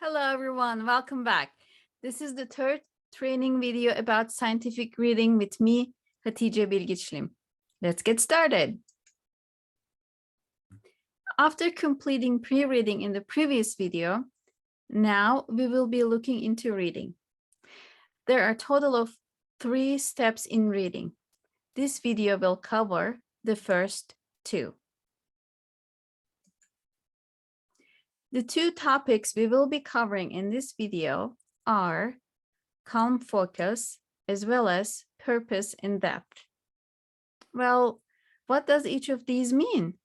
Hello everyone, welcome back. This is the third training video about scientific reading with me, Hatice Bilgiçlim. Let's get started. After completing pre-reading in the previous video, now we will be looking into reading. There are a total of 3 steps in reading. This video will cover the first 2. The 2 topics we will be covering in this video are calm focus as well as purpose and depth. Well, what does each of these mean?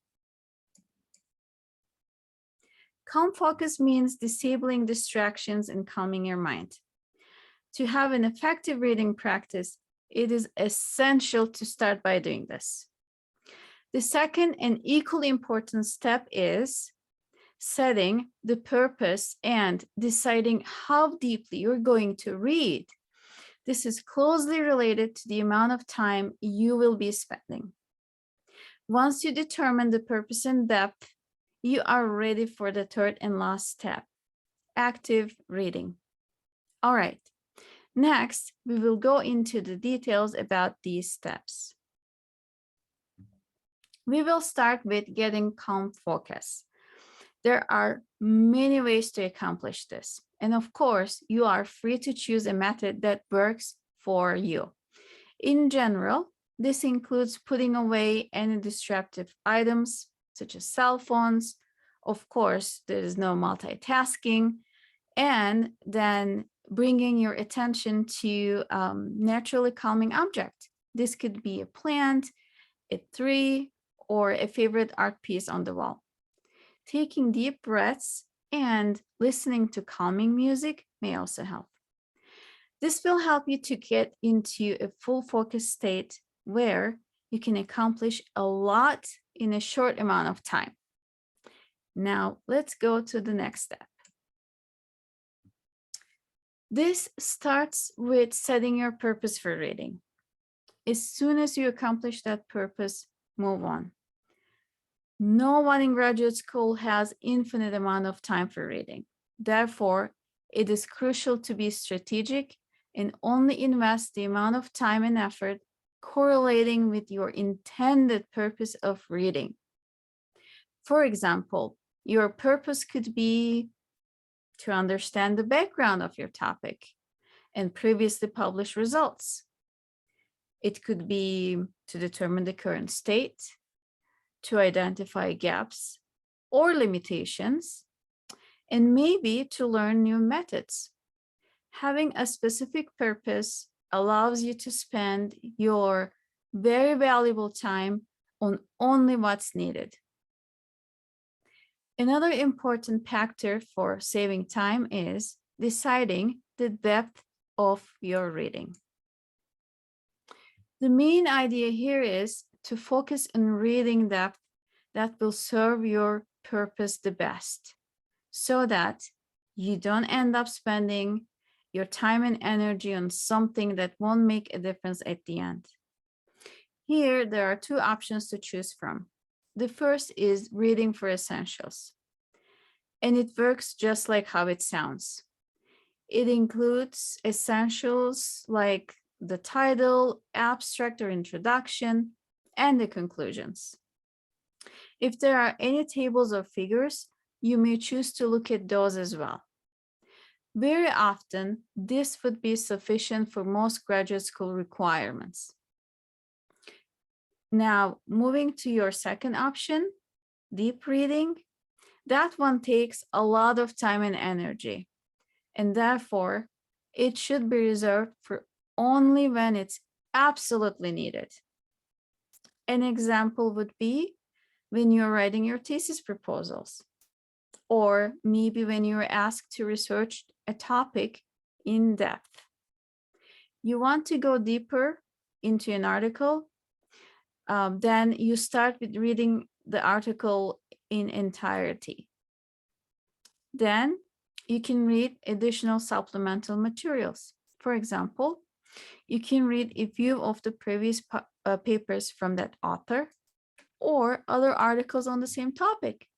Calm focus means disabling distractions and calming your mind. To have an effective reading practice, it is essential to start by doing this. The second and equally important step is setting the purpose and deciding how deeply you're going to read. This is closely related to the amount of time you will be spending. Once you determine the purpose and depth, you are ready for the third and last step, active reading. All right, next, we will go into the details about these steps. We will start with getting calm focus. There are many ways to accomplish this. And of course, you are free to choose a method that works for you. In general, this includes putting away any disruptive items, such as cell phones. Of course, there is no multitasking. And then bringing your attention to naturally calming object. This could be a plant, a tree, or a favorite art piece on the wall. Taking deep breaths and listening to calming music may also help. This will help you to get into a full focus state where you can accomplish a lot in a short amount of time. Now, let's go to the next step. This starts with setting your purpose for reading. As soon as you accomplish that purpose, move on. No one in graduate school has infinite amount of time for reading. Therefore, it is crucial to be strategic and only invest the amount of time and effort correlating with your intended purpose of reading. For example, your purpose could be to understand the background of your topic and previously published results. It could be to determine the current state, to identify gaps or limitations, and maybe to learn new methods. Having a specific purpose allows you to spend your very valuable time on only what's needed. Another important factor for saving time is deciding the depth of your reading. The main idea here is to focus on reading depth that will serve your purpose the best, so that you don't end up spending your time and energy on something that won't make a difference at the end. Here, there are 2 options to choose from. The first is reading for essentials, and it works just like how it sounds. It includes essentials like the title, abstract or introduction, and the conclusions. If there are any tables or figures, you may choose to look at those as well. Very often, this would be sufficient for most graduate school requirements. Now, moving to your second option, deep reading, that one takes a lot of time and energy, and therefore, it should be reserved for only when it's absolutely needed. An example would be when you're writing your thesis proposals, or maybe when you're asked to research a topic in depth. You want to go deeper into an article, then you start with reading the article in entirety. Then you can read additional supplemental materials. For example, you can read a few of the previous papers from that author or other articles on the same topic.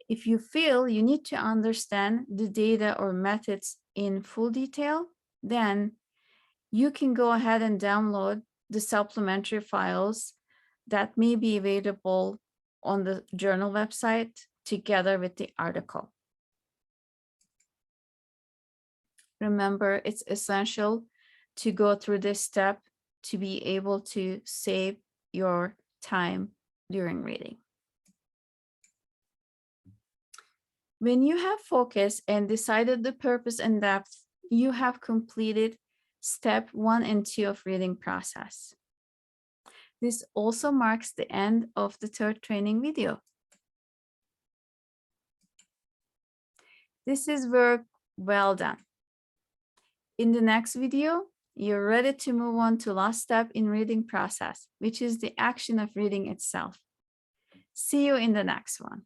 If you feel you need to understand the data or methods in full detail, then you can go ahead and download the supplementary files that may be available on the journal website together with the article. Remember, it's essential to go through this step to be able to save your time during reading. When you have focused and decided the purpose and depth, you have completed step 1 and 2 of reading process. This also marks the end of the third training video. This is work well done. In the next video, you're ready to move on to last step in reading process, which is the action of reading itself. See you in the next one.